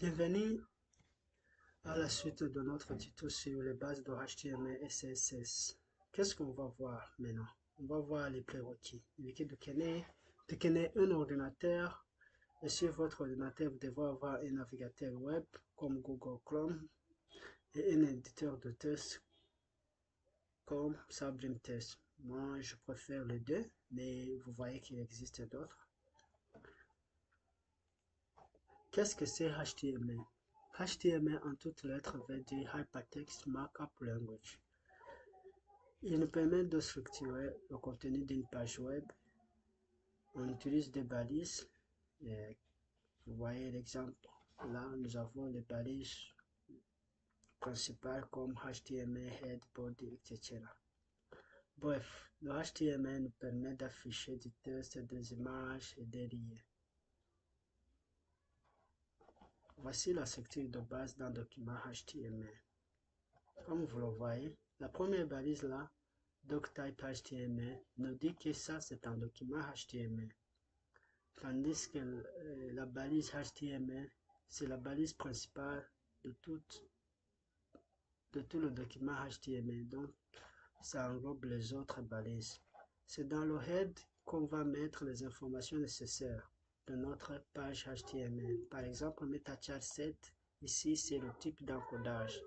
Bienvenue à la suite de notre tuto sur les bases de HTML et CSS. Qu'est-ce qu'on va voir maintenant? On va voir les prérequis. Il est de connaître un ordinateur et sur votre ordinateur, vous devez avoir un navigateur web comme Google Chrome et un éditeur de test comme Sublime Text. Moi, je préfère les deux, mais vous voyez qu'il existe d'autres. Qu'est-ce que c'est HTML? HTML en toutes lettres veut dire Hypertext Markup Language. Il nous permet de structurer le contenu d'une page web. On utilise des balises. Et vous voyez l'exemple. Là, nous avons les balises principales comme HTML, Head, Body, etc. Bref, le HTML nous permet d'afficher du texte, des images et des liens. Voici la structure de base d'un document HTML. Comme vous le voyez, la première balise là, doctype HTML, nous dit que ça c'est un document HTML. Tandis que la balise HTML, c'est la balise principale de tout le document HTML. Donc, ça englobe les autres balises. C'est dans le head qu'on va mettre les informations nécessaires de notre page HTML. Par exemple, MetaChart 7, ici c'est le type d'encodage.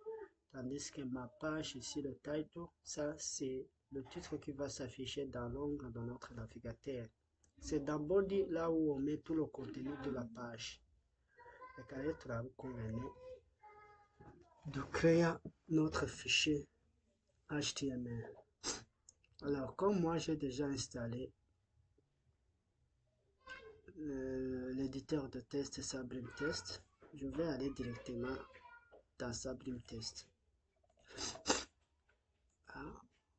Tandis que ma page ici, le title, ça c'est le titre qui va s'afficher dans l'onglet de notre navigateur. C'est dans Body là où on met tout le contenu de la page. Le carré travail convenait de créer notre fichier HTML. Alors, comme moi j'ai déjà installé l'éditeur de test Sublime Text, je vais aller directement dans Sublime Text.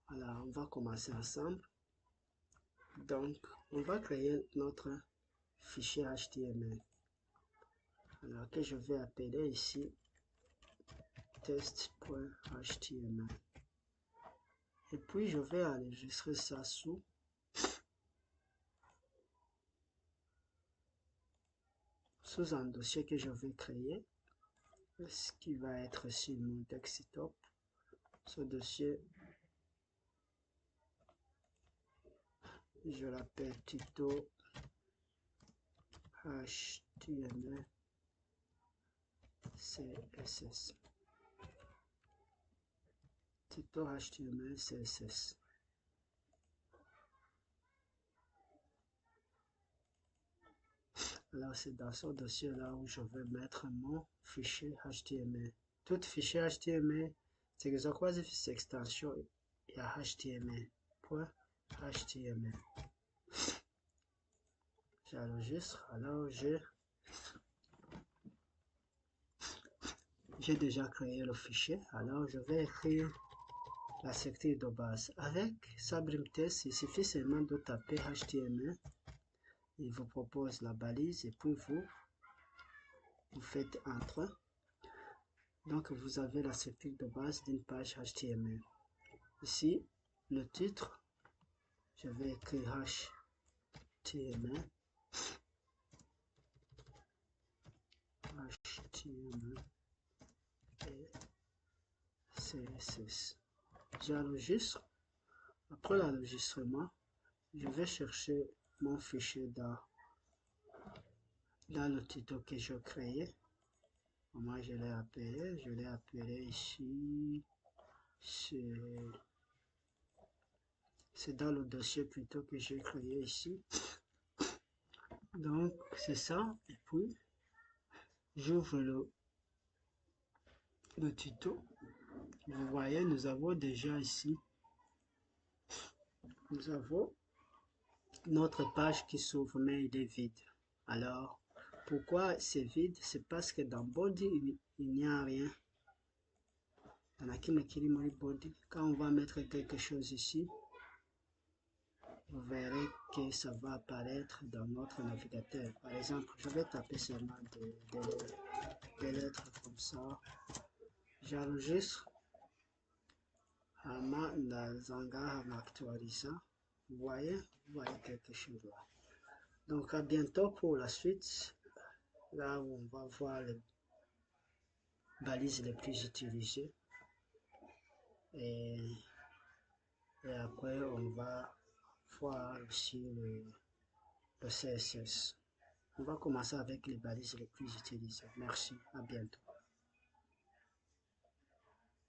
Alors, on va commencer ensemble. Donc, on va créer notre fichier HTML. Alors, que je vais appeler ici test.html. Et puis, je vais enregistrer ça sous un dossier que je vais créer, ce qui va être sur mon desktop. Ce dossier, je l'appelle tuto HTML CSS. Tuto HTML CSS. Alors, c'est dans ce dossier là où je vais mettre mon fichier HTML. Tout fichier HTML, c'est que je crois que cette extension est à HTML.html. J'enregistre. Alors, j'ai déjà créé le fichier. Alors, je vais écrire la structure de base. Avec Sublime Text, il suffit seulement de taper HTML. Il vous propose la balise et puis vous faites Enter. Donc, vous avez la structure de base d'une page HTML. Ici, le titre, je vais écrire HTML. Et CSS. J'enregistre. Après l'enregistrement, je vais chercher mon fichier dans le tuto que je créé. Moi, je l'ai appelé ici. C'est dans le dossier plutôt que j'ai créé ici. Donc, c'est ça. Et puis, j'ouvre le tuto. Vous voyez, nous avons déjà ici, nous avons notre page qui s'ouvre, mais il est vide. Alors, pourquoi c'est vide? C'est parce que dans Body, il n'y a rien. Body. Quand on va mettre quelque chose ici, vous verrez que ça va apparaître dans notre navigateur. Par exemple, je vais taper seulement des lettres comme ça. J'enregistre en actualisant. Vous voyez quelque chose là. Donc à bientôt pour la suite, là où on va voir balises les plus utilisées. Et après, on va voir aussi le CSS. On va commencer avec les balises les plus utilisées. Merci, à bientôt.